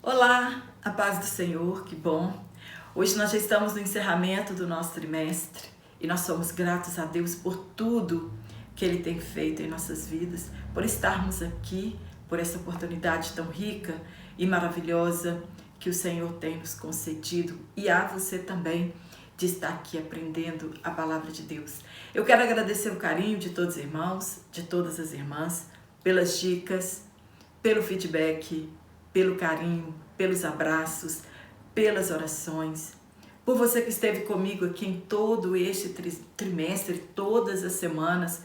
Olá, a paz do Senhor, que bom! Hoje nós já estamos no encerramento do nosso trimestre e nós somos gratos a Deus por tudo que Ele tem feito em nossas vidas, por estarmos aqui, por essa oportunidade tão rica e maravilhosa que o Senhor tem nos concedido e a você também de estar aqui aprendendo a palavra de Deus. Eu quero agradecer o carinho de todos os irmãos, de todas as irmãs, pelas dicas, pelo feedback, pelo carinho, pelos abraços, pelas orações, por você que esteve comigo aqui em todo este trimestre, todas as semanas,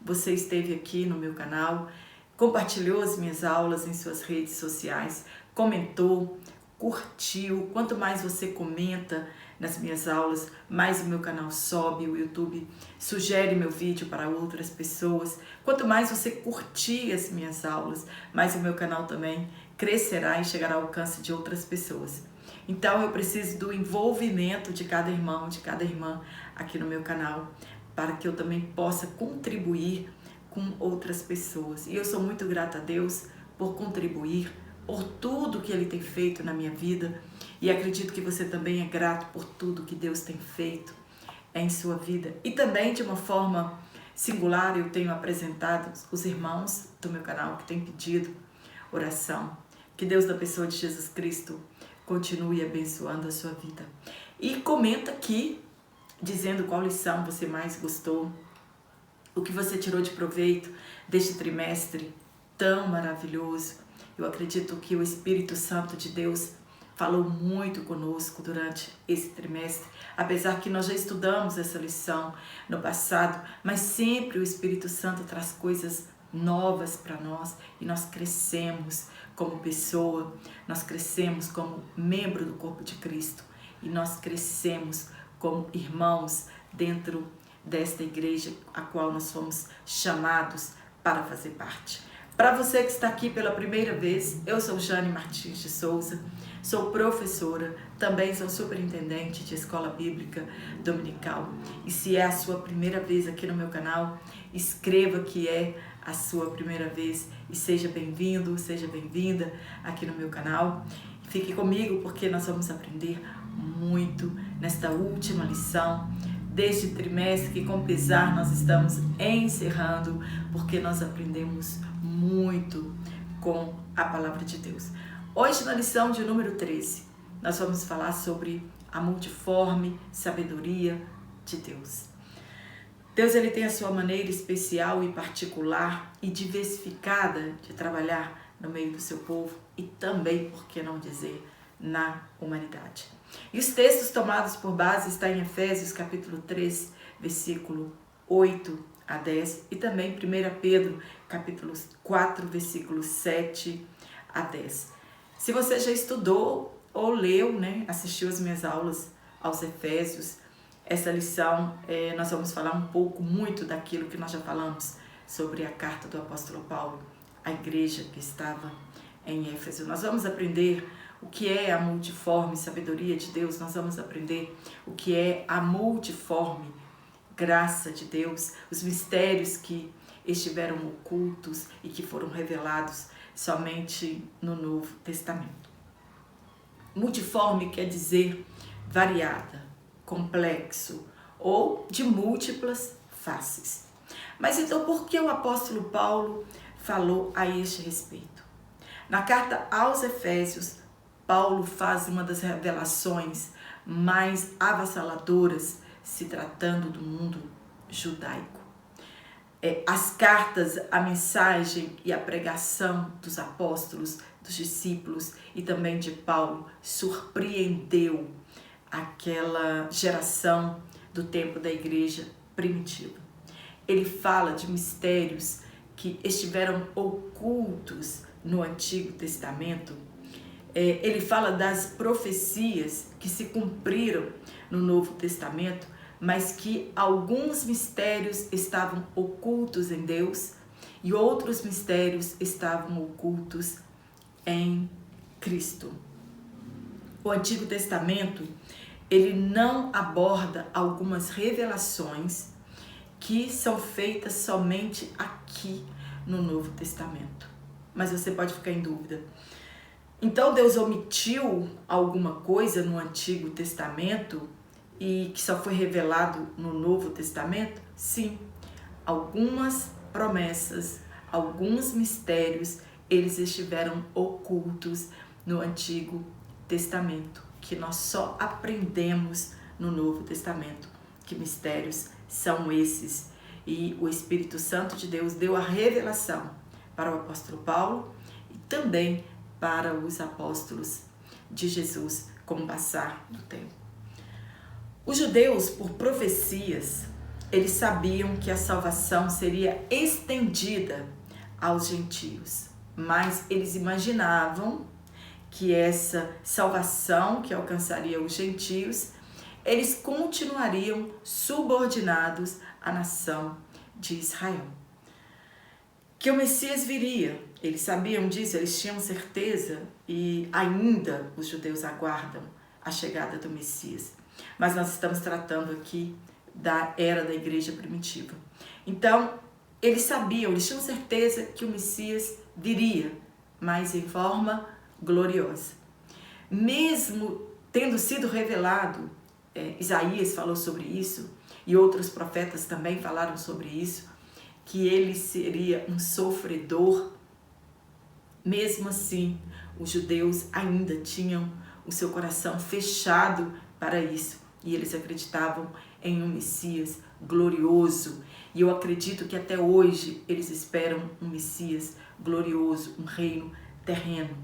você esteve aqui no meu canal, compartilhou as minhas aulas em suas redes sociais, comentou, curtiu. Quanto mais você comenta nas minhas aulas, mais o meu canal sobe, o YouTube sugere meu vídeo para outras pessoas. Quanto mais você curtir as minhas aulas, mais o meu canal também crescerá e chegará ao alcance de outras pessoas. Então eu preciso do envolvimento de cada irmão, de cada irmã aqui no meu canal, para que eu também possa contribuir com outras pessoas. E eu sou muito grata a Deus por contribuir, por tudo que Ele tem feito na minha vida. E acredito que você também é grato por tudo que Deus tem feito em sua vida. E também, de uma forma singular, eu tenho apresentado os irmãos do meu canal que têm pedido oração. Que Deus, da pessoa de Jesus Cristo, continue abençoando a sua vida. E comenta aqui, dizendo qual lição você mais gostou, o que você tirou de proveito deste trimestre tão maravilhoso. Eu acredito que o Espírito Santo de Deus falou muito conosco durante esse trimestre, apesar que nós já estudamos essa lição no passado, mas sempre o Espírito Santo traz coisas novas para nós e nós crescemos como pessoa, nós crescemos como membro do corpo de Cristo e nós crescemos como irmãos dentro desta igreja a qual nós fomos chamados para fazer parte. Para você que está aqui pela primeira vez, eu sou Jane Martins de Souza, sou professora, também sou superintendente de escola bíblica dominical. E se é a sua primeira vez aqui no meu canal, escreva que é a sua primeira vez e seja bem-vindo, seja bem-vinda aqui no meu canal. Fique comigo porque nós vamos aprender muito nesta última lição deste trimestre que, com pesar, nós estamos encerrando, porque nós aprendemos muito com a palavra de Deus. Hoje, na lição de número 13, nós vamos falar sobre a multiforme sabedoria de Deus. Deus, ele tem a sua maneira especial e particular e diversificada de trabalhar no meio do seu povo e também, por que não dizer, na humanidade. E os textos tomados por base estão em Efésios capítulo 3, versículo 8 a 10 e também 1 Pedro capítulo 4, versículos 7 a 10. Se você já estudou ou leu, assistiu as minhas aulas aos Efésios, essa lição nós vamos falar muito daquilo que nós já falamos sobre a carta do apóstolo Paulo à igreja que estava em Éfeso. Nós vamos aprender o que é a multiforme sabedoria de Deus, nós vamos aprender o que é a multiforme graça de Deus, os mistérios que estiveram ocultos e que foram revelados somente no Novo Testamento. Multiforme quer dizer variada, complexo ou de múltiplas faces. Mas então por que o apóstolo Paulo falou a este respeito? Na carta aos Efésios, Paulo faz uma das revelações mais avassaladoras se tratando do mundo judaico. As cartas, a mensagem e a pregação dos apóstolos, dos discípulos e também de Paulo surpreendeu aquela geração do tempo da igreja primitiva. Ele fala de mistérios que estiveram ocultos no Antigo Testamento. Ele fala das profecias que se cumpriram no Novo Testamento, mas que alguns mistérios estavam ocultos em Deus e outros mistérios estavam ocultos em Cristo. O Antigo Testamento, ele não aborda algumas revelações que são feitas somente aqui no Novo Testamento. Mas você pode ficar em dúvida. Então Deus omitiu alguma coisa no Antigo Testamento e que só foi revelado no Novo Testamento? Sim, algumas promessas, alguns mistérios, eles estiveram ocultos no Antigo Testamento, que nós só aprendemos no Novo Testamento. Que mistérios são esses? E o Espírito Santo de Deus deu a revelação para o apóstolo Paulo e também para os apóstolos de Jesus com o passar do tempo. Os judeus, por profecias, eles sabiam que a salvação seria estendida aos gentios, mas eles imaginavam que essa salvação que alcançaria os gentios, eles continuariam subordinados à nação de Israel. Que o Messias viria, eles sabiam disso, eles tinham certeza e ainda os judeus aguardam a chegada do Messias. Mas nós estamos tratando aqui da era da igreja primitiva. Então, eles sabiam, eles tinham certeza que o Messias viria, mas em forma gloriosa. Mesmo tendo sido revelado, Isaías falou sobre isso, e outros profetas também falaram sobre isso, que ele seria um sofredor. Mesmo assim, os judeus ainda tinham o seu coração fechado para isso, e eles acreditavam em um Messias glorioso, e eu acredito que até hoje eles esperam um Messias glorioso, um reino terreno.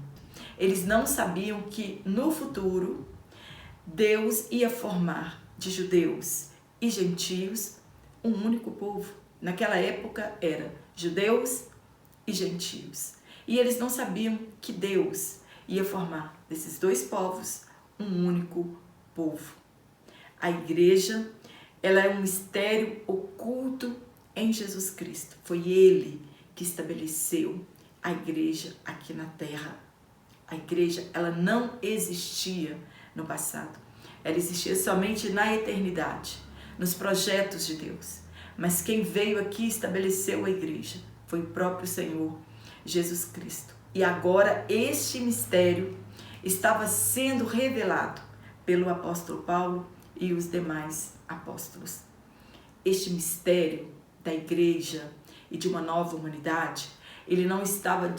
Eles não sabiam que no futuro Deus ia formar de judeus e gentios um único povo. Naquela época era judeus e gentios. E eles não sabiam que Deus ia formar desses dois povos um único povo. A igreja, ela é um mistério oculto em Jesus Cristo. Foi Ele que estabeleceu a igreja aqui na terra. A igreja, ela não existia no passado. Ela existia somente na eternidade, nos projetos de Deus. Mas quem veio aqui e estabeleceu a igreja foi o próprio Senhor Jesus Cristo. E agora este mistério estava sendo revelado pelo apóstolo Paulo e os demais apóstolos. Este mistério da igreja e de uma nova humanidade, ele não estava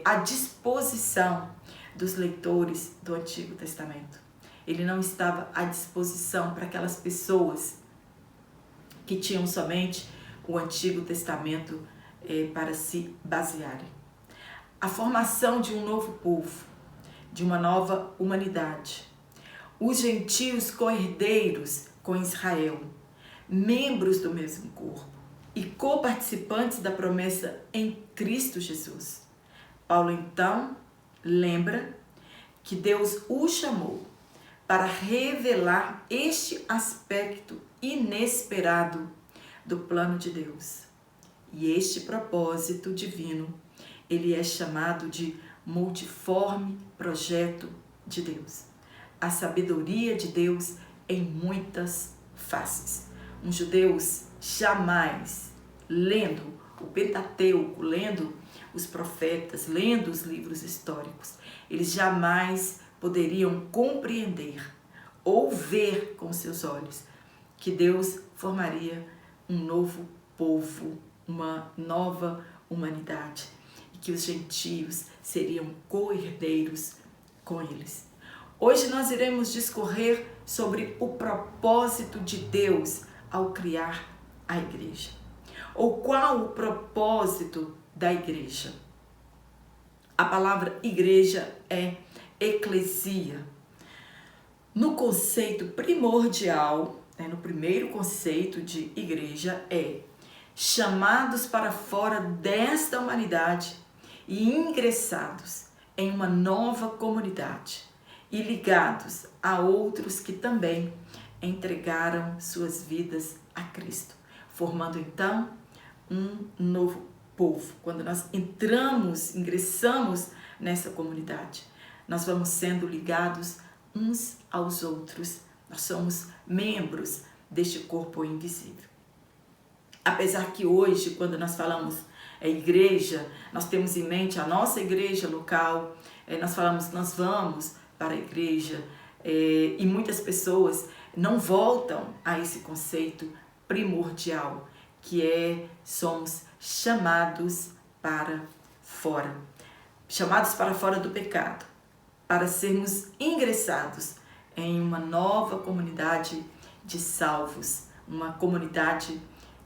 à disposição dos leitores do Antigo Testamento. Ele não estava à disposição para aquelas pessoas que tinham somente o Antigo Testamento para se basearem. A formação de um novo povo, de uma nova humanidade. Os gentios co-herdeiros com Israel, membros do mesmo corpo e co-participantes da promessa em Cristo Jesus. Paulo então lembra que Deus o chamou para revelar este aspecto inesperado do plano de Deus. E este propósito divino, ele é chamado de multiforme projeto de Deus. A sabedoria de Deus em muitas faces. Os judeus jamais, lendo o Pentateuco, lendo os profetas, lendo os livros históricos, eles jamais poderiam compreender ou ver com seus olhos que Deus formaria um novo povo, uma nova humanidade e que os gentios seriam co-herdeiros com eles. Hoje nós iremos discorrer sobre o propósito de Deus ao criar a igreja. Ou qual o propósito da igreja? A palavra igreja é eclesia. No conceito primordial, no primeiro conceito de igreja é chamados para fora desta humanidade e ingressados em uma nova comunidade e ligados a outros que também entregaram suas vidas a Cristo, formando então um novo povo. Quando nós ingressamos nessa comunidade, nós vamos sendo ligados uns aos outros. Nós somos membros deste corpo invisível. Apesar que hoje, quando nós falamos igreja, nós temos em mente a nossa igreja local, nós falamos, nós vamos para a igreja, e muitas pessoas não voltam a esse conceito primordial, que somos chamados para fora. Chamados para fora do pecado, para sermos ingressados em uma nova comunidade de salvos, uma comunidade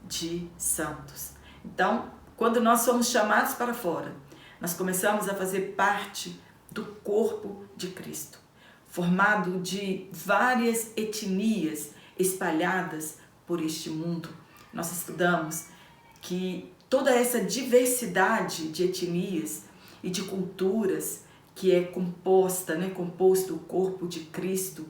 de santos. Então, quando nós somos chamados para fora, nós começamos a fazer parte do corpo de Cristo, formado de várias etnias espalhadas por este mundo. Nós estudamos que toda essa diversidade de etnias e de culturas que é composto o corpo de Cristo,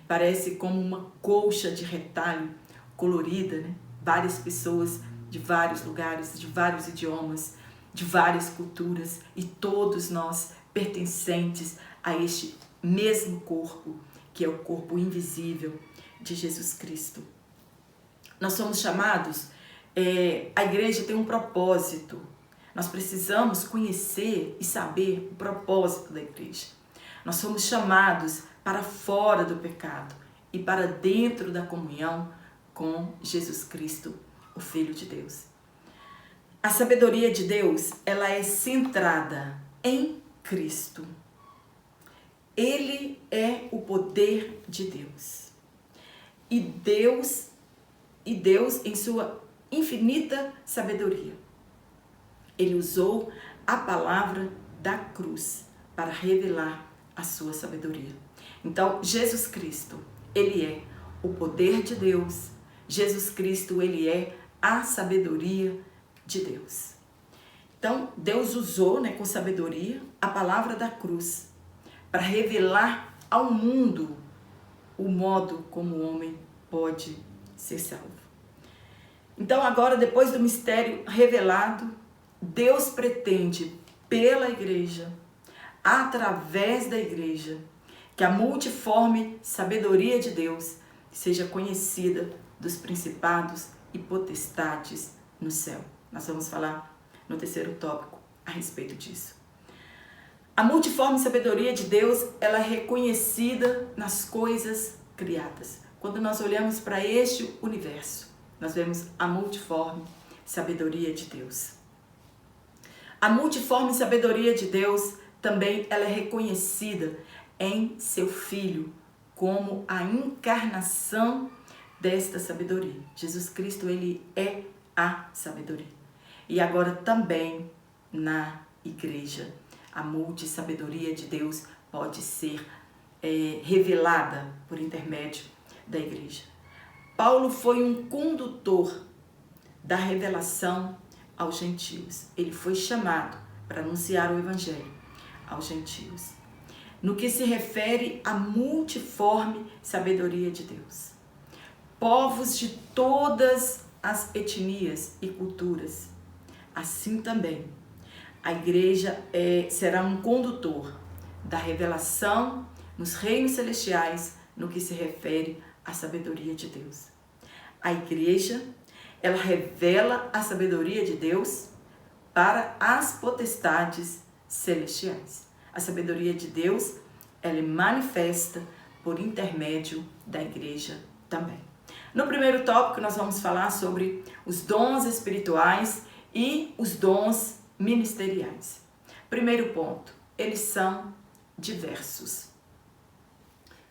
parece como uma colcha de retalho colorida, várias pessoas de vários lugares, de vários idiomas, de várias culturas, e todos nós pertencentes a este mesmo corpo, que é o corpo invisível de Jesus Cristo. Nós somos chamados, a igreja tem um propósito. Nós precisamos conhecer e saber o propósito da igreja. Nós somos chamados para fora do pecado e para dentro da comunhão com Jesus Cristo, o Filho de Deus. A sabedoria de Deus, ela é centrada em Cristo. Ele é o poder de Deus. E Deus em sua infinita sabedoria, Ele usou a palavra da cruz para revelar a sua sabedoria. Então, Jesus Cristo, Ele é o poder de Deus. Jesus Cristo, Ele é a sabedoria de Deus. Então, Deus usou, com sabedoria, a palavra da cruz para revelar ao mundo o modo como o homem pode ser salvo. Então, agora, depois do mistério revelado, Deus pretende, pela igreja, através da igreja, que a multiforme sabedoria de Deus seja conhecida dos principados e potestades no céu. Nós vamos falar no terceiro tópico a respeito disso. A multiforme sabedoria de Deus, ela é reconhecida nas coisas criadas. Quando nós olhamos para este universo, nós vemos a multiforme sabedoria de Deus. A multiforme sabedoria de Deus também ela é reconhecida em seu Filho como a encarnação desta sabedoria. Jesus Cristo, Ele é a sabedoria. E agora também na igreja, a multissabedoria de Deus pode ser revelada por intermédio da igreja. Paulo foi um condutor da revelação aos gentios. Ele foi chamado para anunciar o evangelho aos gentios. No que se refere à multiforme sabedoria de Deus, povos de todas as etnias e culturas, assim também a igreja será um condutor da revelação nos reinos celestiais no que se refere à sabedoria de Deus. A igreja, ela revela a sabedoria de Deus para as potestades celestiais. A sabedoria de Deus, ela é manifesta por intermédio da igreja também. No primeiro tópico, nós vamos falar sobre os dons espirituais e os dons ministeriais. Primeiro ponto, eles são diversos.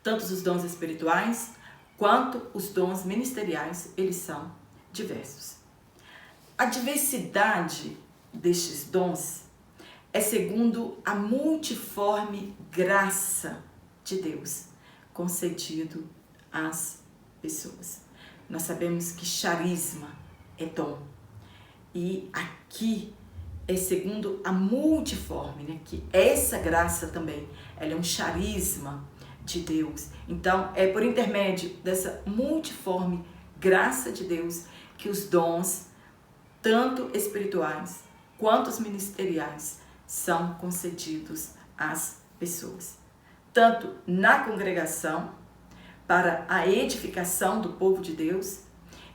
Tanto os dons espirituais quanto os dons ministeriais, eles são diversos. A diversidade destes dons é segundo a multiforme graça de Deus concedido às pessoas. Nós sabemos que charisma é dom. E aqui é segundo a multiforme, que essa graça também, ela é um charisma de Deus. Então, é por intermédio dessa multiforme graça de Deus que os dons, tanto espirituais quanto os ministeriais, são concedidos às pessoas. Tanto na congregação, para a edificação do povo de Deus,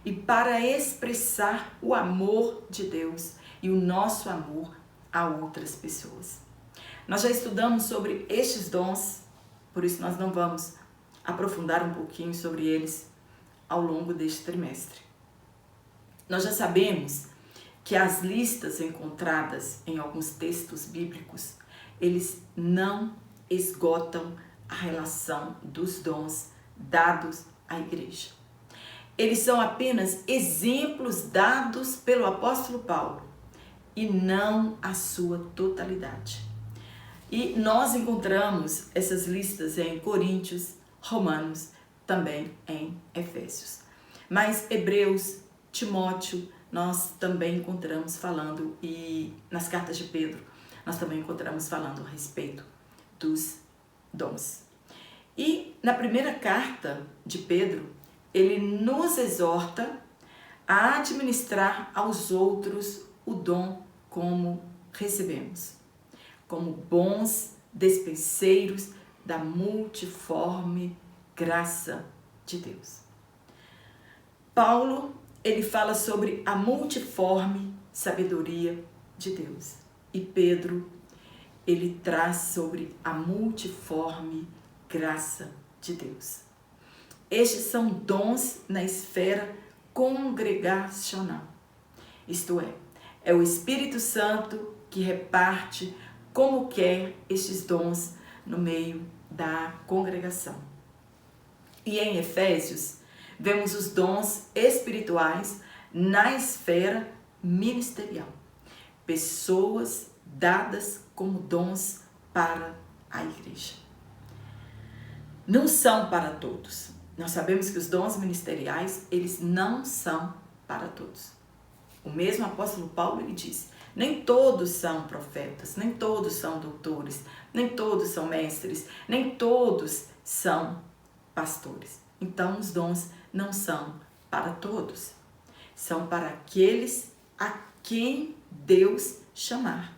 e para expressar o amor de Deus e o nosso amor a outras pessoas. Nós já estudamos sobre estes dons, por isso nós não vamos aprofundar um pouquinho sobre eles ao longo deste trimestre. Nós já sabemos que as listas encontradas em alguns textos bíblicos, eles não esgotam a relação dos dons dados à igreja. Eles são apenas exemplos dados pelo apóstolo Paulo e não a sua totalidade. E nós encontramos essas listas em Coríntios, Romanos, também em Efésios. Mas Hebreus, Timóteo, nós também encontramos falando, e nas cartas de Pedro, nós também encontramos falando a respeito dos dons. E na primeira carta de Pedro, ele nos exorta a administrar aos outros o dom como recebemos, como bons despenseiros da multiforme graça de Deus. Paulo, ele fala sobre a multiforme sabedoria de Deus. E Pedro, ele traz sobre a multiforme graça de Deus. Estes são dons na esfera congregacional. Isto é o Espírito Santo que reparte como quer estes dons no meio da congregação. E em Efésios, vemos os dons espirituais na esfera ministerial. Pessoas dadas como dons para a igreja. Não são para todos. Nós sabemos que os dons ministeriais, eles não são para todos. O mesmo apóstolo Paulo, ele diz, nem todos são profetas, nem todos são doutores, nem todos são mestres, nem todos são pastores. Então, os dons não são para todos. São para aqueles a quem Deus chamar,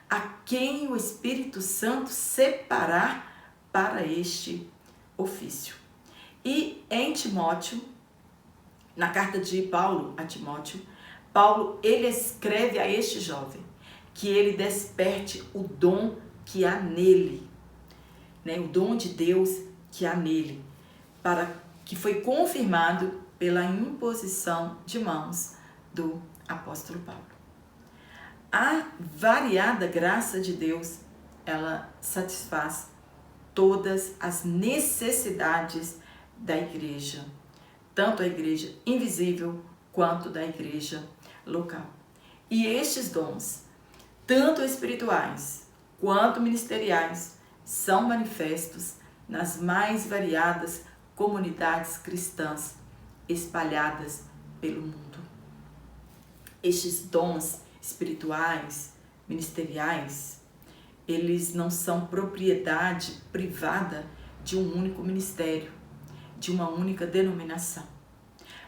a quem o Espírito Santo separar para este ofício. E em Timóteo, na carta de Paulo a Timóteo, Paulo, ele escreve a este jovem que ele desperte o dom que há nele, né? O dom de Deus que há nele, que foi confirmado pela imposição de mãos do apóstolo Paulo. A variada graça de Deus, ela satisfaz todas as necessidades da igreja, tanto a igreja invisível quanto da igreja local. E estes dons, tanto espirituais quanto ministeriais, são manifestos nas mais variadas comunidades cristãs espalhadas pelo mundo. Estes dons espirituais, ministeriais, eles não são propriedade privada de um único ministério, de uma única denominação.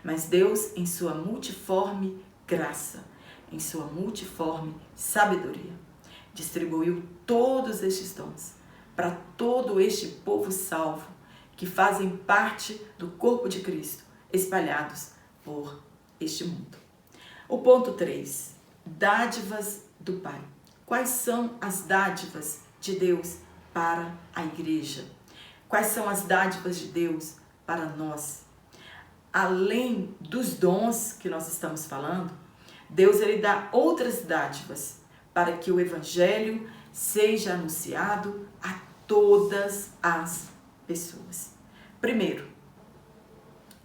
Mas Deus, em sua multiforme graça, em sua multiforme sabedoria, distribuiu todos estes dons para todo este povo salvo que fazem parte do corpo de Cristo, espalhados por este mundo. O ponto 3, dádivas do Pai. Quais são as dádivas de Deus para a igreja? Quais são as dádivas de Deus para nós? Além dos dons que nós estamos falando, Deus, ele dá outras dádivas para que o evangelho seja anunciado a todas as pessoas. Primeiro,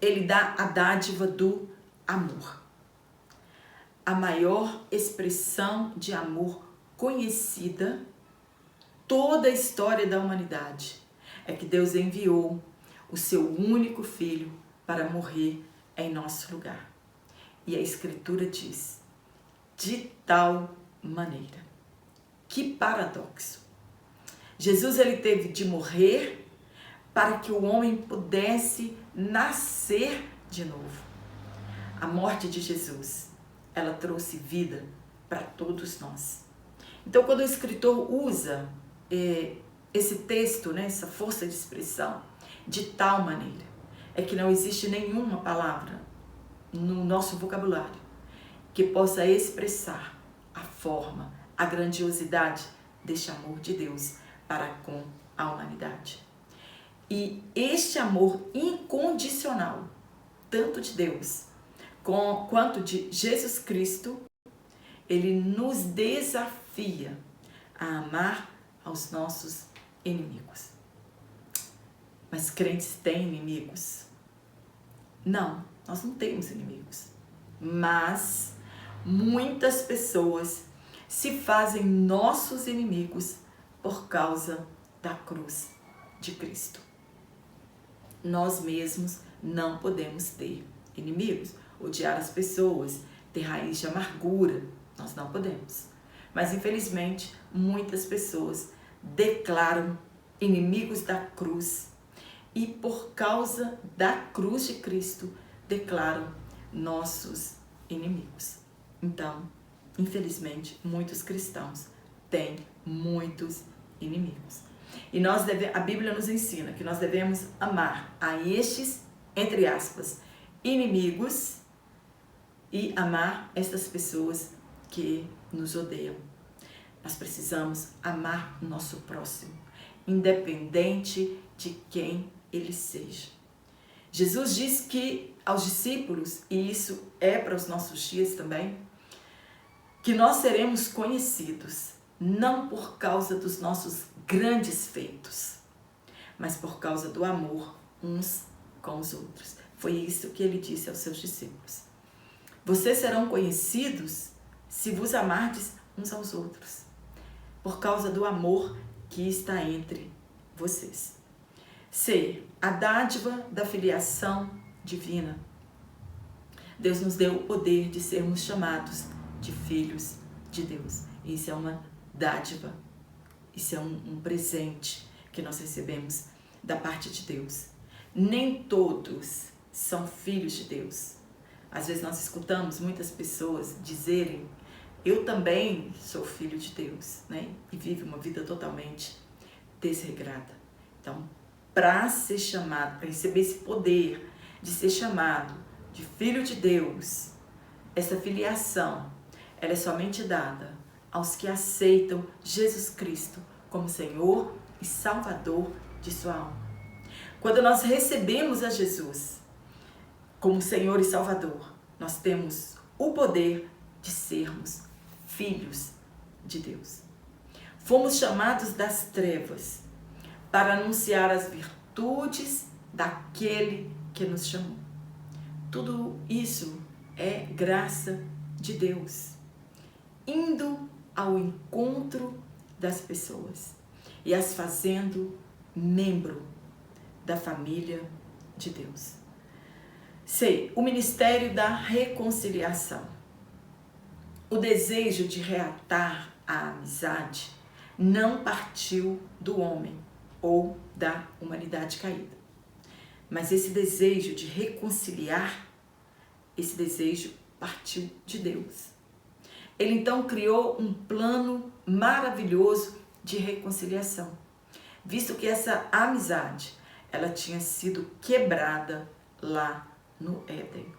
ele dá a dádiva do amor. A maior expressão de amor conhecida toda a história da humanidade é que Deus enviou o seu único filho para morrer em nosso lugar. E a Escritura diz, de tal maneira. Que paradoxo! Jesus, ele teve de morrer para que o homem pudesse nascer de novo. A morte de Jesus, ela trouxe vida para todos nós. Então, quando o escritor usa esse texto, né, essa força de expressão, de tal maneira, é que não existe nenhuma palavra no nosso vocabulário que possa expressar forma a grandiosidade deste amor de Deus para com a humanidade. E este amor incondicional, tanto de Deus quanto de Jesus Cristo, ele nos desafia a amar aos nossos inimigos. Mas crentes têm inimigos? Não, nós não temos inimigos. Mas muitas pessoas se fazem nossos inimigos por causa da cruz de Cristo. Nós mesmos não podemos ter inimigos, odiar as pessoas, ter raiz de amargura, nós não podemos. Mas infelizmente muitas pessoas declaram inimigos da cruz e por causa da cruz de Cristo declaram nossos inimigos. Então, infelizmente, muitos cristãos têm muitos inimigos. E a Bíblia nos ensina que nós devemos amar a estes, entre aspas, inimigos e amar estas pessoas que nos odeiam. Nós precisamos amar o nosso próximo, independente de quem ele seja. Jesus diz que aos discípulos, e isso é para os nossos dias também, que nós seremos conhecidos não por causa dos nossos grandes feitos, mas por causa do amor uns com os outros. Foi isso que ele disse aos seus discípulos. Vocês serão conhecidos se vos amardes uns aos outros, por causa do amor que está entre vocês. C. A dádiva da filiação divina. Deus nos deu o poder de sermos chamados de filhos de Deus. Isso é uma dádiva. Isso é um presente que nós recebemos da parte de Deus. Nem todos são filhos de Deus. Às vezes nós escutamos muitas pessoas dizerem: eu também sou filho de Deus, né? E vive uma vida totalmente desregrada. Então, para ser chamado, para receber esse poder de ser chamado de filho de Deus, essa filiação, ela é somente dada aos que aceitam Jesus Cristo como Senhor e Salvador de sua alma. Quando nós recebemos a Jesus como Senhor e Salvador, nós temos o poder de sermos filhos de Deus. Fomos chamados das trevas para anunciar as virtudes daquele que nos chamou. Tudo isso é graça de Deus, indo ao encontro das pessoas e as fazendo membro da família de Deus. C. O ministério da reconciliação. O desejo de reatar a amizade não partiu do homem ou da humanidade caída. Mas esse desejo de reconciliar, esse desejo partiu de Deus. Ele então criou um plano maravilhoso de reconciliação, visto que essa amizade, ela tinha sido quebrada lá no Éden.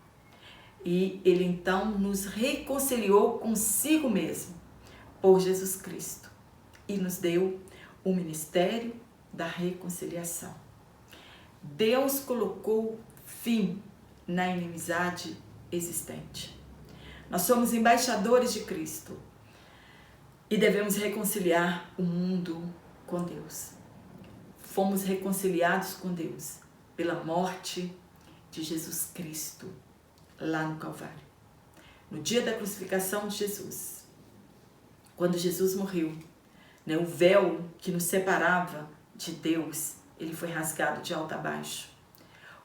E ele então nos reconciliou consigo mesmo por Jesus Cristo e nos deu o ministério da reconciliação. Deus colocou fim na inimizade existente. Nós somos embaixadores de Cristo e devemos reconciliar o mundo com Deus. Fomos reconciliados com Deus pela morte de Jesus Cristo lá no Calvário. No dia da crucificação de Jesus, quando Jesus morreu, o véu que nos separava de Deus, ele foi rasgado de alto a baixo.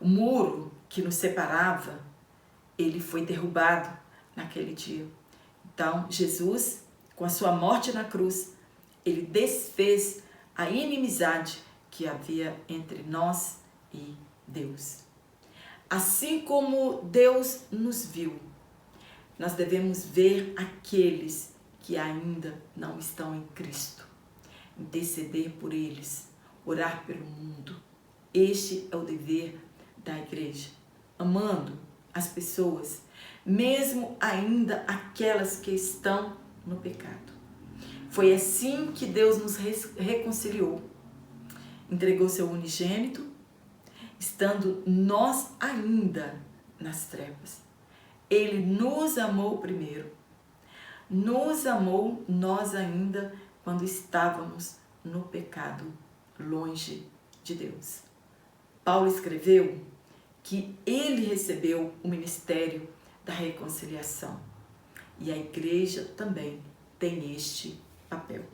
O muro que nos separava, ele foi derrubado naquele dia. Então, Jesus, com a sua morte na cruz, ele desfez a inimizade que havia entre nós e Deus. Assim como Deus nos viu, nós devemos ver aqueles que ainda não estão em Cristo, interceder por eles, orar pelo mundo. Este é o dever da igreja, amando as pessoas, mesmo ainda aquelas que estão no pecado. Foi assim que Deus nos reconciliou. Entregou seu unigênito, estando nós ainda nas trevas. Ele nos amou primeiro. Nos amou nós ainda quando estávamos no pecado, longe de Deus. Paulo escreveu que ele recebeu o ministério da reconciliação. E a igreja também tem este papel.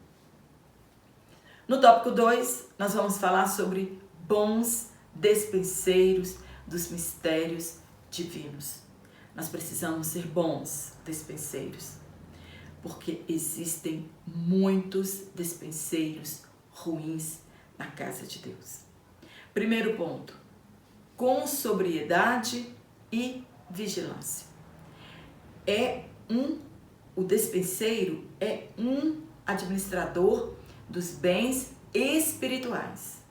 No tópico 2, nós vamos falar sobre bons despenseiros dos mistérios divinos. Nós precisamos ser bons despenseiros, porque existem muitos despenseiros ruins na casa de Deus. Primeiro ponto, com sobriedade e vigilância. O despenseiro é um administrador dos bens espirituais.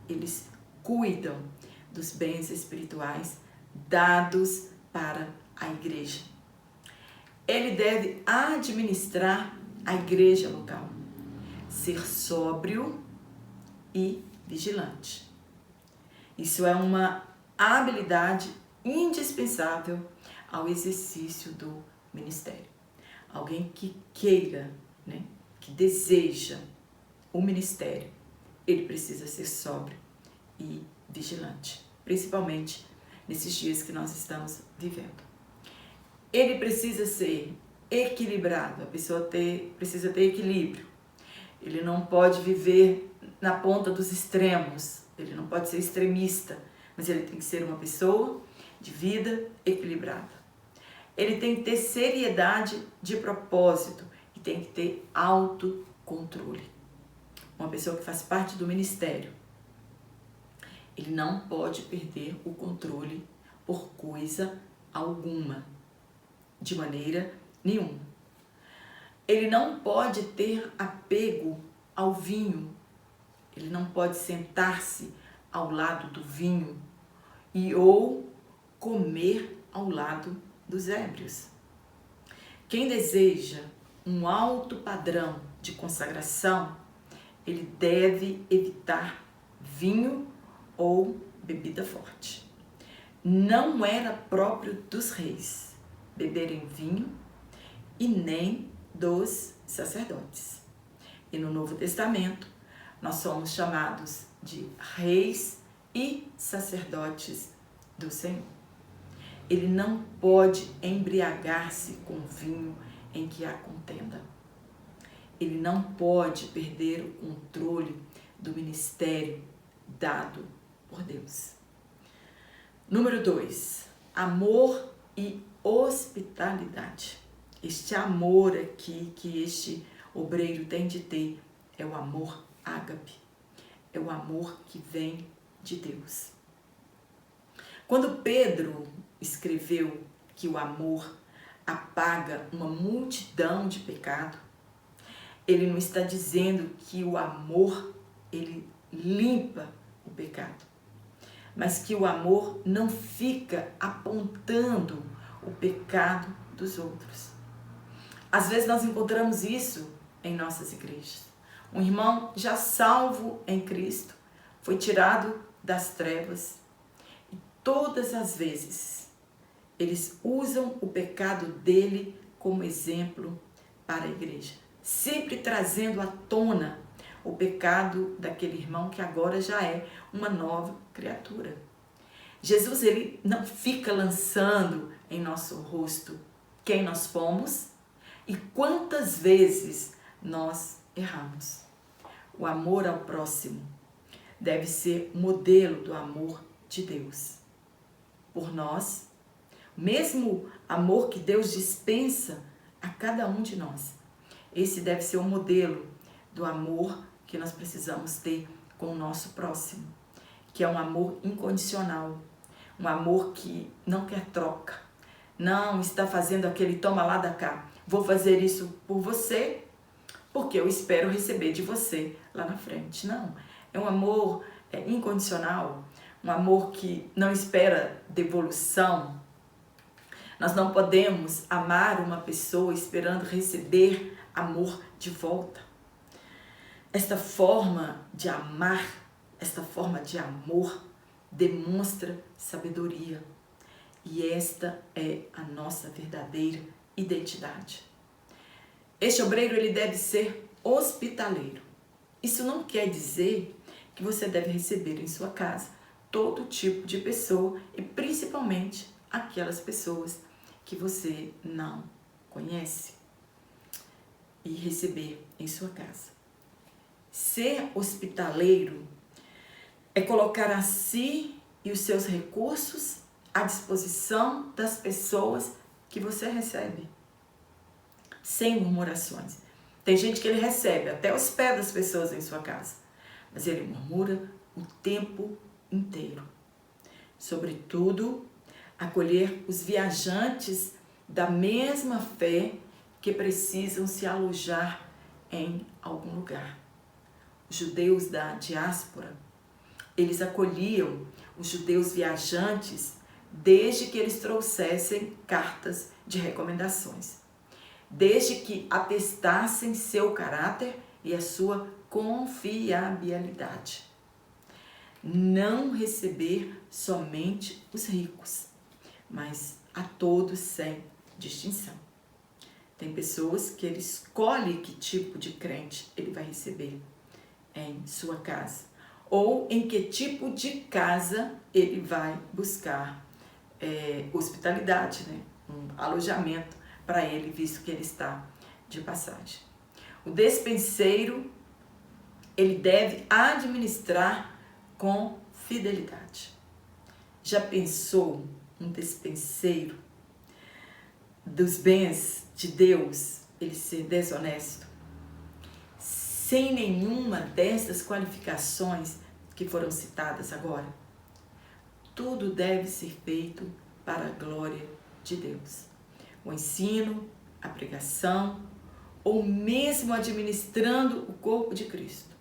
Eles cuidam dos bens espirituais dados para a igreja. Ele deve administrar a igreja local, ser sóbrio e vigilante. Isso é uma habilidade indispensável ao exercício do ministério. Alguém que queira, que deseja o ministério, ele precisa ser sóbrio e vigilante, principalmente nesses dias que nós estamos vivendo. Ele precisa ser equilibrado, a pessoa precisa ter equilíbrio. Ele não pode viver na ponta dos extremos, ele não pode ser extremista, mas ele tem que ser uma pessoa de vida equilibrada. Ele tem que ter seriedade de propósito e tem que ter autocontrole. Uma pessoa que faz parte do ministério, ele não pode perder o controle por coisa alguma, de maneira nenhuma. Ele não pode ter apego ao vinho, ele não pode sentar-se ao lado do vinho ou comer ao lado dos ébrios. Quem deseja um alto padrão de consagração, ele deve evitar vinho ou bebida forte. Não era próprio dos reis beberem vinho e nem dos sacerdotes. E no Novo Testamento, nós somos chamados de reis e sacerdotes do Senhor. Ele não pode embriagar-se com vinho em que há contenda. Ele não pode perder o controle do ministério dado por Deus. Número 2, amor e hospitalidade. Este amor aqui que este obreiro tem de ter é o amor ágape, é o amor que vem de Deus. Quando Pedro escreveu que o amor apaga uma multidão de pecado, ele não está dizendo que o amor, ele limpa o pecado, mas que o amor não fica apontando o pecado dos outros. Às vezes nós encontramos isso em nossas igrejas. Um irmão já salvo em Cristo foi tirado das trevas e todas as vezes eles usam o pecado dele como exemplo para a igreja, sempre trazendo à tona o pecado daquele irmão que agora já é uma nova criatura. Jesus, ele não fica lançando em nosso rosto quem nós fomos e quantas vezes nós erramos. O amor ao próximo deve ser modelo do amor de Deus por nós, o mesmo amor que Deus dispensa a cada um de nós. Esse deve ser o modelo do amor que nós precisamos ter com o nosso próximo, que é um amor incondicional, um amor que não quer troca, não está fazendo aquele toma lá da cá, vou fazer isso por você, porque eu espero receber de você lá na frente. Não, é um amor incondicional, um amor que não espera devolução. Nós não podemos amar uma pessoa esperando receber amor de volta. Esta forma de amar, esta forma de amor demonstra sabedoria. E esta é a nossa verdadeira identidade. Este obreiro, ele deve ser hospitaleiro. Isso não quer dizer que você deve receber em sua casa todo tipo de pessoa e principalmente aquelas pessoas que você não conhece e receber em sua casa. Ser hospitaleiro é colocar a si e os seus recursos à disposição das pessoas que você recebe, sem murmurações. Tem gente que ele recebe até os pés das pessoas em sua casa, mas ele murmura o tempo inteiro. Sobretudo, acolher os viajantes da mesma fé que precisam se alojar em algum lugar. Os judeus da diáspora, eles acolhiam os judeus viajantes desde que eles trouxessem cartas de recomendações, desde que atestassem seu caráter e a sua confiabilidade. Não receber somente os ricos, mas a todos sem distinção. Tem pessoas que ele escolhe que tipo de crente ele vai receber em sua casa, ou em que tipo de casa ele vai buscar hospitalidade, né? Um alojamento para ele, visto que ele está de passagem. O despenseiro, ele deve administrar com fidelidade. Já pensou um despenseiro dos bens de Deus, ele ser desonesto? Sem nenhuma dessas qualificações que foram citadas agora? Tudo deve ser feito para a glória de Deus. O ensino, a pregação, ou mesmo administrando o corpo de Cristo.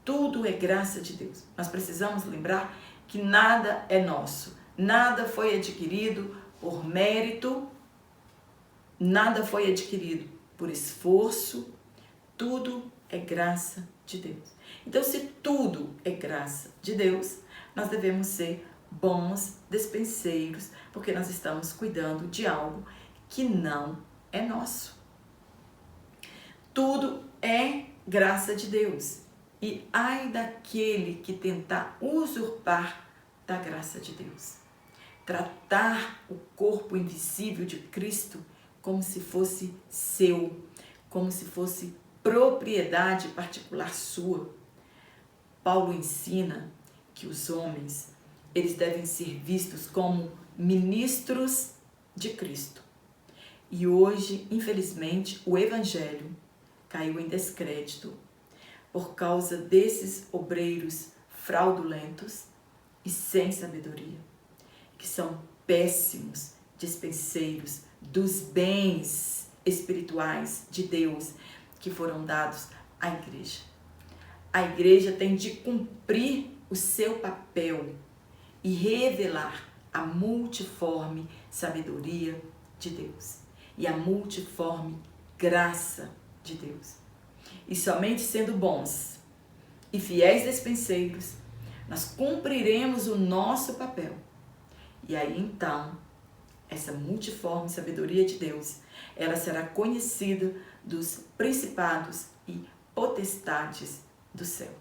Tudo é graça de Deus. Nós precisamos lembrar que nada é nosso, nada foi adquirido por mérito, nada foi adquirido por esforço, tudo é graça de Deus. Então, se tudo é graça de Deus, nós devemos ser bons despenseiros, porque nós estamos cuidando de algo que não é nosso. Tudo é graça de Deus. E ai daquele que tentar usurpar da graça de Deus. Tratar o corpo invisível de Cristo como se fosse seu, como se fosse propriedade particular sua. Paulo ensina que os homens, eles devem ser vistos como ministros de Cristo. E hoje, infelizmente, o evangelho caiu em descrédito por causa desses obreiros fraudulentos e sem sabedoria, que são péssimos dispenseiros dos bens espirituais de Deus que foram dados à igreja. A igreja tem de cumprir o seu papel e revelar a multiforme sabedoria de Deus e a multiforme graça de Deus. E somente sendo bons e fiéis despenseiros, nós cumpriremos o nosso papel. E aí então, essa multiforme sabedoria de Deus, ela será conhecida dos principados e potestades do céu.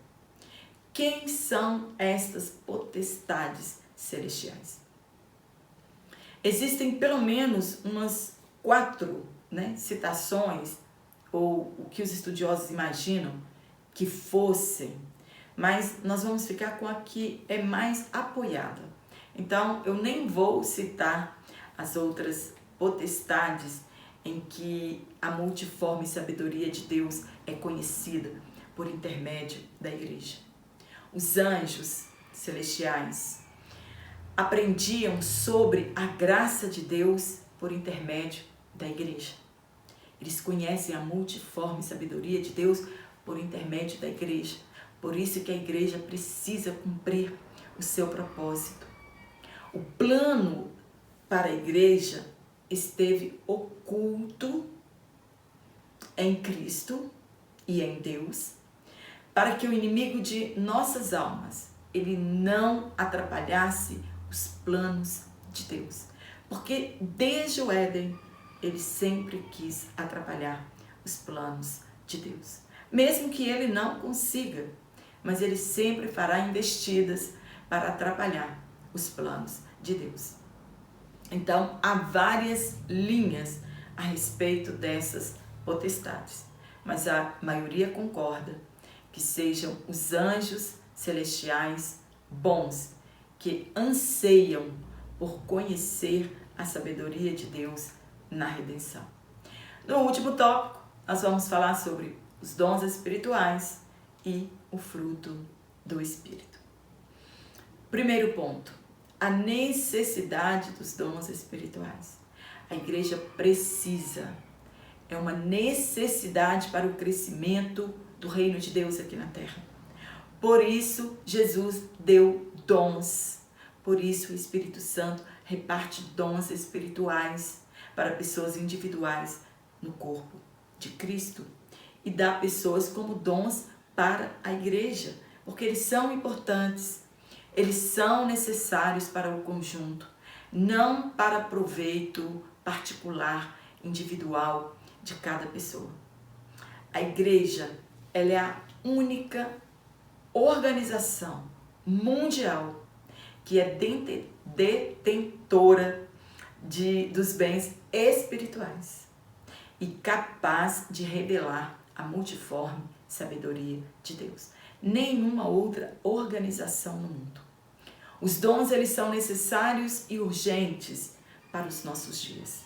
Quem são estas potestades celestiais? Existem pelo menos umas 4 citações, ou o que os estudiosos imaginam que fossem, mas nós vamos ficar com a que é mais apoiada. Então, eu nem vou citar as outras potestades em que a multiforme sabedoria de Deus é conhecida por intermédio da igreja. Os anjos celestiais aprendiam sobre a graça de Deus por intermédio da igreja. Eles conhecem a multiforme sabedoria de Deus por intermédio da igreja. Por isso que a igreja precisa cumprir o seu propósito. O plano para a igreja esteve oculto em Cristo e em Deus, para que o inimigo de nossas almas, ele não atrapalhasse os planos de Deus. Porque desde o Éden, ele sempre quis atrapalhar os planos de Deus. Mesmo que ele não consiga, mas ele sempre fará investidas para atrapalhar os planos de Deus. Então, há várias linhas a respeito dessas potestades, mas a maioria concorda que sejam os anjos celestiais bons, que anseiam por conhecer a sabedoria de Deus na redenção. No último tópico, nós vamos falar sobre os dons espirituais e o fruto do Espírito. Primeiro ponto, a necessidade dos dons espirituais. A igreja precisa, é uma necessidade para o crescimento do reino de Deus aqui na terra. Por isso, Jesus deu dons. Por isso, o Espírito Santo reparte dons espirituais para pessoas individuais no corpo de Cristo e dá pessoas como dons para a igreja, porque eles são importantes, eles são necessários para o conjunto, não para proveito particular, individual de cada pessoa. A igreja, ela é a única organização mundial que é detentora dos bens espirituais e capaz de revelar a multiforme sabedoria de Deus. Nenhuma outra organização no mundo. Os dons, eles são necessários e urgentes para os nossos dias.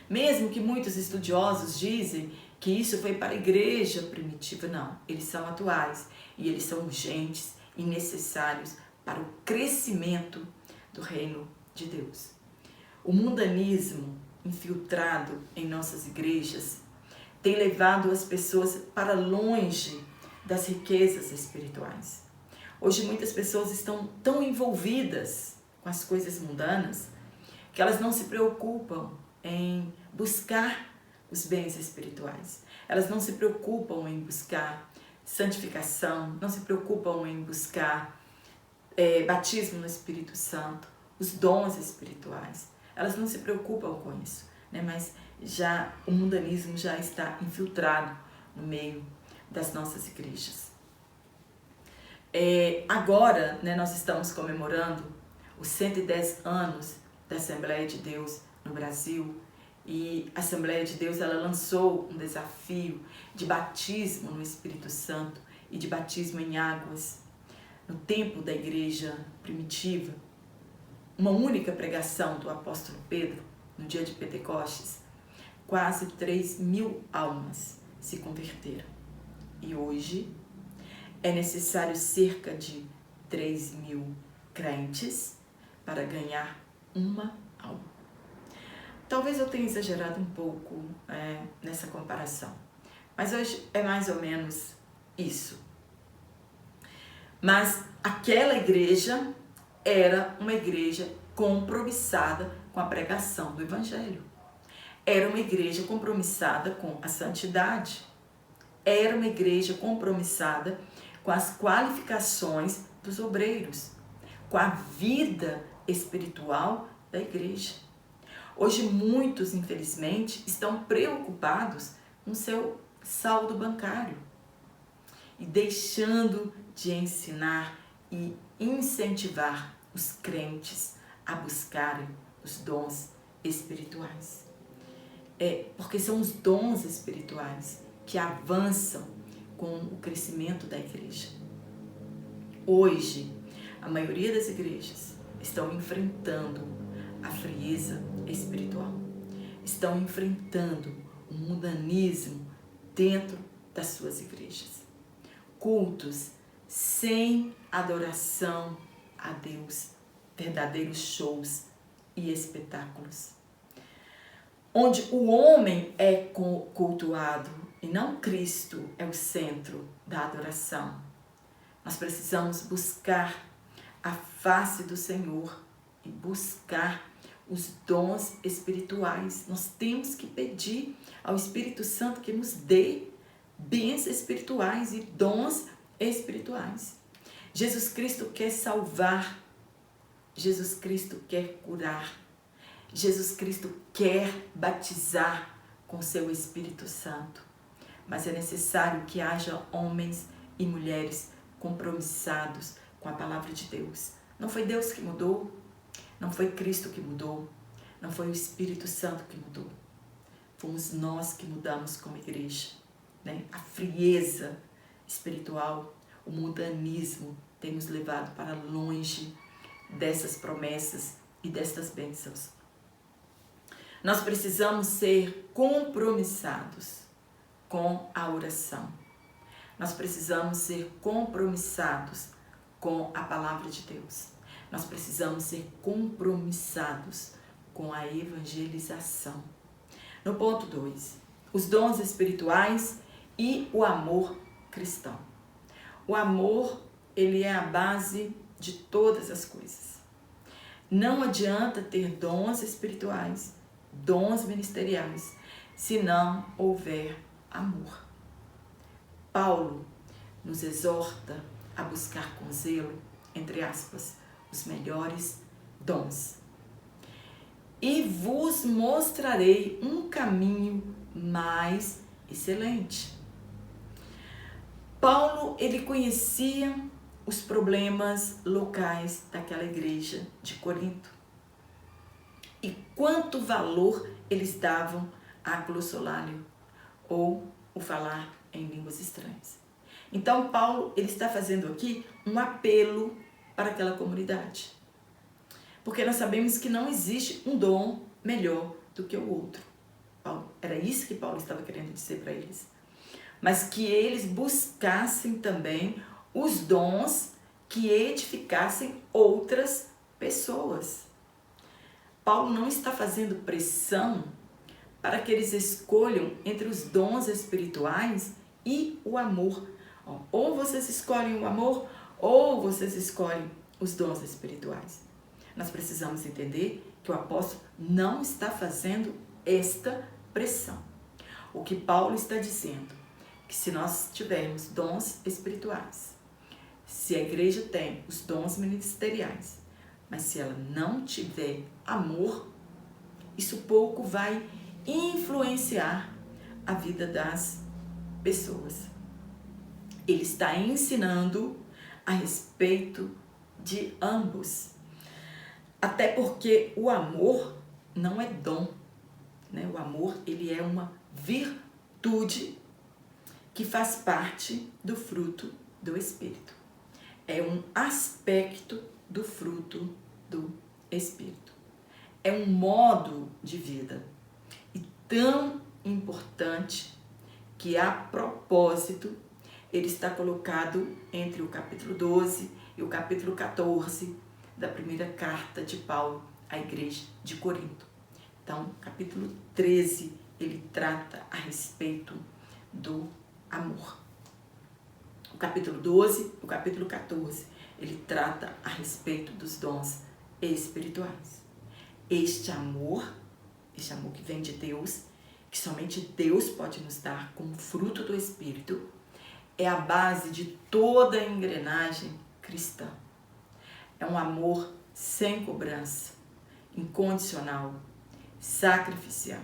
Mesmo que muitos estudiosos dizem que isso foi para a igreja primitiva, não. Eles são atuais e eles são urgentes e necessários para o crescimento do reino de Deus. O mundanismo infiltrado em nossas igrejas tem levado as pessoas para longe das riquezas espirituais. Hoje muitas pessoas estão tão envolvidas com as coisas mundanas que elas não se preocupam em buscar os bens espirituais. Elas não se preocupam em buscar santificação, não se preocupam em buscar batismo no Espírito Santo, os dons espirituais. Elas não se preocupam com isso, né? Mas já o mundanismo já está infiltrado no meio das nossas igrejas. Agora, né, nós estamos comemorando os 110 anos da Assembleia de Deus no Brasil, e a Assembleia de Deus, ela lançou um desafio de batismo no Espírito Santo e de batismo em águas. No tempo da igreja primitiva, uma única pregação do apóstolo Pedro, no dia de Pentecostes, quase 3.000 almas se converteram. E hoje é necessário cerca de 3.000 crentes para ganhar uma alma. Talvez eu tenha exagerado um pouco nessa comparação, mas hoje é mais ou menos isso. Mas aquela igreja era uma igreja compromissada com a pregação do Evangelho. Era uma igreja compromissada com a santidade. Era uma igreja compromissada com as qualificações dos obreiros, com a vida espiritual da igreja. Hoje muitos, infelizmente, estão preocupados com seu saldo bancário e deixando de ensinar e incentivar os crentes a buscarem os dons espirituais. Porque são os dons espirituais que avançam com o crescimento da igreja. Hoje, a maioria das igrejas estão enfrentando a frieza espiritual. Estão enfrentando o mundanismo dentro das suas igrejas. Cultos sem adoração a Deus, verdadeiros shows e espetáculos. Onde o homem é cultuado e não Cristo é o centro da adoração. Nós precisamos buscar a face do Senhor e buscar os dons espirituais. Nós temos que pedir ao Espírito Santo que nos dê bênçãos espirituais e dons espirituais. Jesus Cristo quer salvar, Jesus Cristo quer curar, Jesus Cristo quer batizar com seu Espírito Santo. Mas é necessário que haja homens e mulheres compromissados com a palavra de Deus. Não foi Deus que mudou, não foi Cristo que mudou, não foi o Espírito Santo que mudou. Fomos nós que mudamos como igreja, né? A frieza espiritual, o mundanismo tem nos levado para longe dessas promessas e destas bênçãos. Nós precisamos ser compromissados com a oração. Nós precisamos ser compromissados com a palavra de Deus. Nós precisamos ser compromissados com a evangelização. No ponto 2, os dons espirituais e o amor cristão. O amor, ele é a base de todas as coisas. Não adianta ter dons espirituais, dons ministeriais, se não houver amor. Paulo nos exorta a buscar com zelo, entre aspas, os melhores dons. E vos mostrarei um caminho mais excelente. Paulo, ele conhecia os problemas locais daquela igreja de Corinto. E quanto valor eles davam a glossolário, ou o falar em línguas estranhas. Então, Paulo, ele está fazendo aqui um apelo para aquela comunidade. Porque nós sabemos que não existe um dom melhor do que o outro. Era isso que Paulo estava querendo dizer para eles. Mas que eles buscassem também os dons que edificassem outras pessoas. Paulo não está fazendo pressão para que eles escolham entre os dons espirituais e o amor. Ou vocês escolhem o amor, ou vocês escolhem os dons espirituais. Nós precisamos entender que o apóstolo não está fazendo esta pressão. O que Paulo está dizendo, que se nós tivermos dons espirituais, se a igreja tem os dons ministeriais, mas se ela não tiver amor, isso pouco vai influenciar a vida das pessoas. Ele está ensinando a respeito de ambos. Até porque o amor não é dom, né? O amor, ele é uma virtude que faz parte do fruto do Espírito. É um aspecto do fruto do Espírito. É um modo de vida. E tão importante que, a propósito, ele está colocado entre o capítulo 12 e o capítulo 14 da primeira carta de Paulo à igreja de Corinto. Então, capítulo 13, ele trata a respeito do amor. O capítulo 12 e o capítulo 14, ele trata a respeito dos dons espirituais. Este amor que vem de Deus, que somente Deus pode nos dar como fruto do Espírito, é a base de toda a engrenagem cristã. É um amor sem cobrança, incondicional, sacrificial.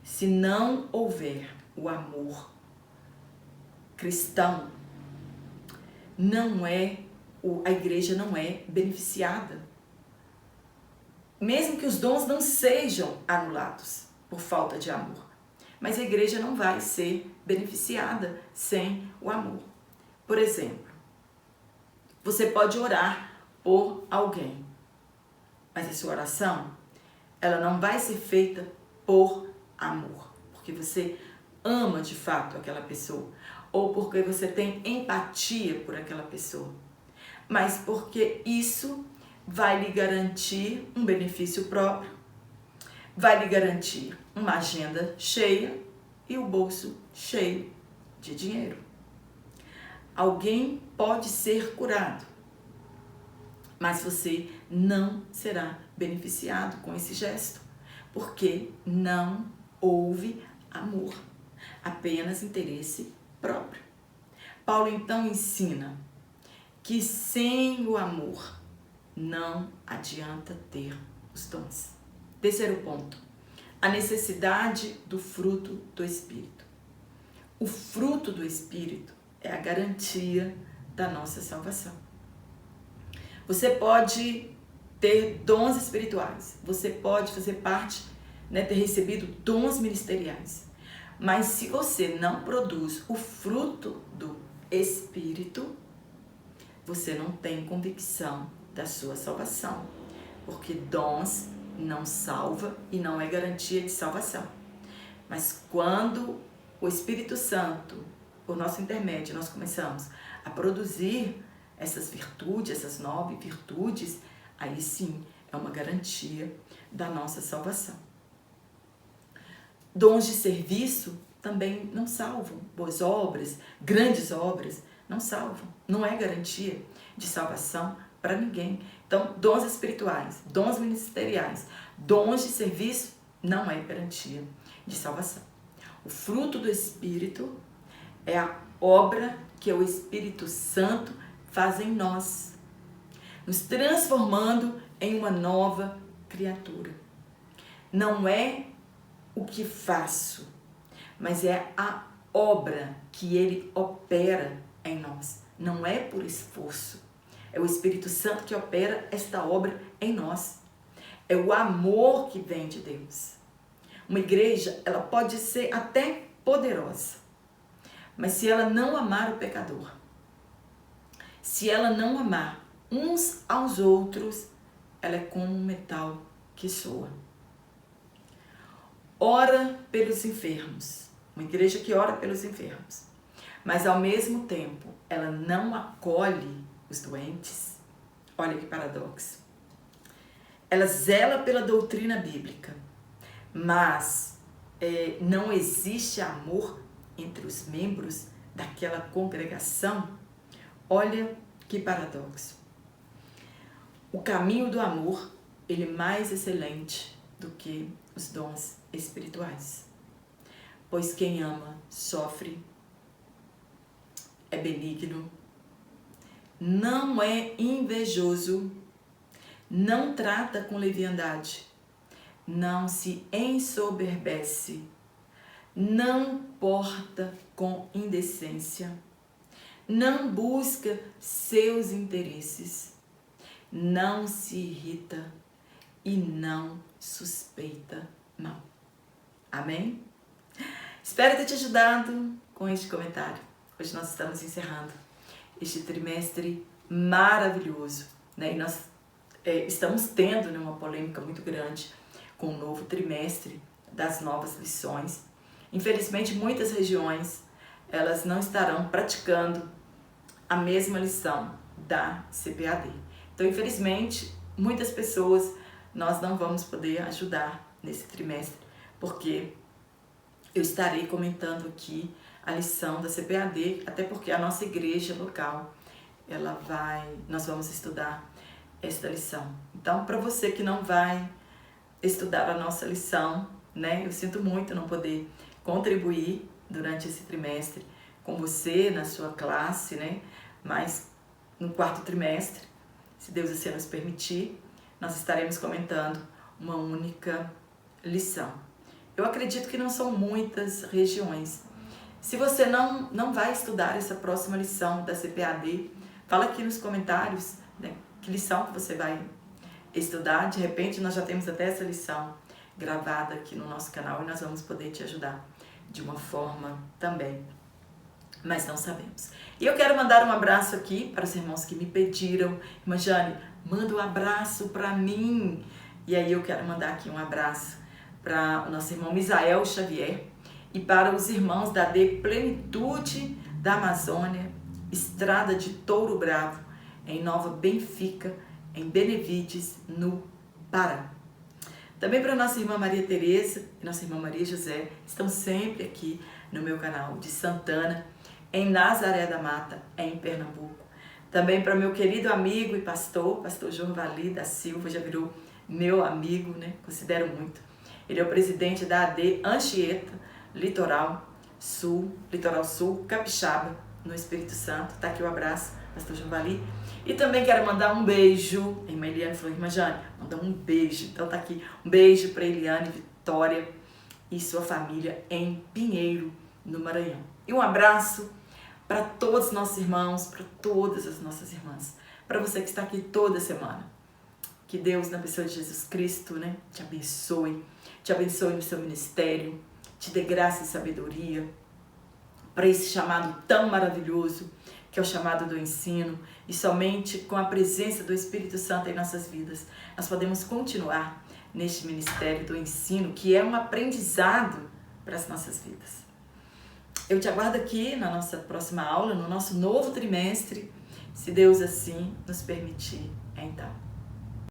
Se não houver o amor cristão, a igreja não é beneficiada. Mesmo que os dons não sejam anulados por falta de amor. Mas a igreja não vai ser beneficiada sem o amor. Por exemplo, você pode orar por alguém, mas a sua oração, ela não vai ser feita por amor, porque você ama de fato aquela pessoa, ou porque você tem empatia por aquela pessoa, mas porque isso vai lhe garantir um benefício próprio, vai lhe garantir uma agenda cheia e o bolso cheio de dinheiro. Alguém pode ser curado, mas você não será beneficiado com esse gesto, porque não houve amor, apenas interesse próprio. Paulo então ensina que sem o amor não adianta ter os dons. Terceiro ponto, a necessidade do fruto do Espírito. O fruto do Espírito é a garantia da nossa salvação. Você pode ter dons espirituais, você pode fazer parte, ter recebido dons ministeriais, mas se você não produz o fruto do Espírito, você não tem convicção da sua salvação, porque dons não salva e não é garantia de salvação. Mas quando o Espírito Santo, por nosso intermédio, nós começamos a produzir essas virtudes, essas 9 virtudes, aí sim é uma garantia da nossa salvação. Dons de serviço também não salvam. Boas obras, grandes obras, não salvam. Não é garantia de salvação para ninguém. Então, dons espirituais, dons ministeriais, dons de serviço não é garantia de salvação. O fruto do Espírito é a obra que o Espírito Santo faz em nós, nos transformando em uma nova criatura. Não é o que faço, mas é a obra que Ele opera em nós. Não é por esforço. É o Espírito Santo que opera esta obra em nós. É o amor que vem de Deus. Uma igreja, ela pode ser até poderosa, mas se ela não amar o pecador, se ela não amar uns aos outros, ela é como um metal que soa. Ora pelos enfermos. Uma igreja que ora pelos enfermos, mas ao mesmo tempo ela não acolhe os doentes. Olha que paradoxo. Ela zela pela doutrina bíblica, mas não existe amor entre os membros daquela congregação. Olha que paradoxo. O caminho do amor, ele é mais excelente do que os dons espirituais. Pois quem ama sofre, é benigno, não é invejoso, não trata com leviandade, não se ensoberbece, não porta com indecência, não busca seus interesses, não se irrita e não suspeita mal. Amém? Espero ter te ajudado com este comentário. Hoje nós estamos encerrando este trimestre maravilhoso, E nós estamos tendo uma polêmica muito grande com o novo trimestre das novas lições. Infelizmente, muitas regiões elas não estarão praticando a mesma lição da CPAD. Então, infelizmente, muitas pessoas nós não vamos poder ajudar nesse trimestre, porque eu estarei comentando aqui a lição da CPAD, até porque a nossa igreja local, nós vamos estudar esta lição. Então, para você que não vai estudar a nossa lição, eu sinto muito não poder contribuir durante esse trimestre com você na sua classe, mas no 4º trimestre, se Deus assim nos permitir, nós estaremos comentando uma única lição. Eu acredito que não são muitas regiões. Se você não vai estudar essa próxima lição da CPAD, fala aqui nos comentários, que lição que você vai estudar. De repente nós já temos até essa lição gravada aqui no nosso canal e nós vamos poder te ajudar de uma forma também, mas não sabemos. E eu quero mandar um abraço aqui para os irmãos que me pediram. Irmã Jane, manda um abraço para mim. E aí eu quero mandar aqui um abraço para o nosso irmão Misael Xavier e para os irmãos da AD Plenitude da Amazônia, Estrada de Touro Bravo, em Nova Benfica, em Benevides, no Pará. Também para nossa irmã Maria Tereza e nossa irmã Maria José, estão sempre aqui no meu canal de Santana, em Nazaré da Mata, em Pernambuco. Também para meu querido amigo e pastor Jorvali da Silva, já virou meu amigo, né? Considero muito. Ele é o presidente da AD Anchieta, Litoral Sul, Capixaba, no Espírito Santo. Tá aqui o abraço, pastor Jorvali. E também quero mandar um beijo. A irmã Eliane falou, irmã Jane, manda um beijo. Então tá aqui, um beijo para Eliane Vitória e sua família em Pinheiro, no Maranhão. E um abraço para todos os nossos irmãos, para todas as nossas irmãs. Para você que está aqui toda semana. Que Deus, na pessoa de Jesus Cristo, né, te abençoe no seu ministério, te dê graça e sabedoria para esse chamado tão maravilhoso, que é o chamado do ensino, e somente com a presença do Espírito Santo em nossas vidas, nós podemos continuar neste ministério do ensino, que é um aprendizado para as nossas vidas. Eu te aguardo aqui na nossa próxima aula, no nosso novo trimestre, se Deus assim nos permitir, então.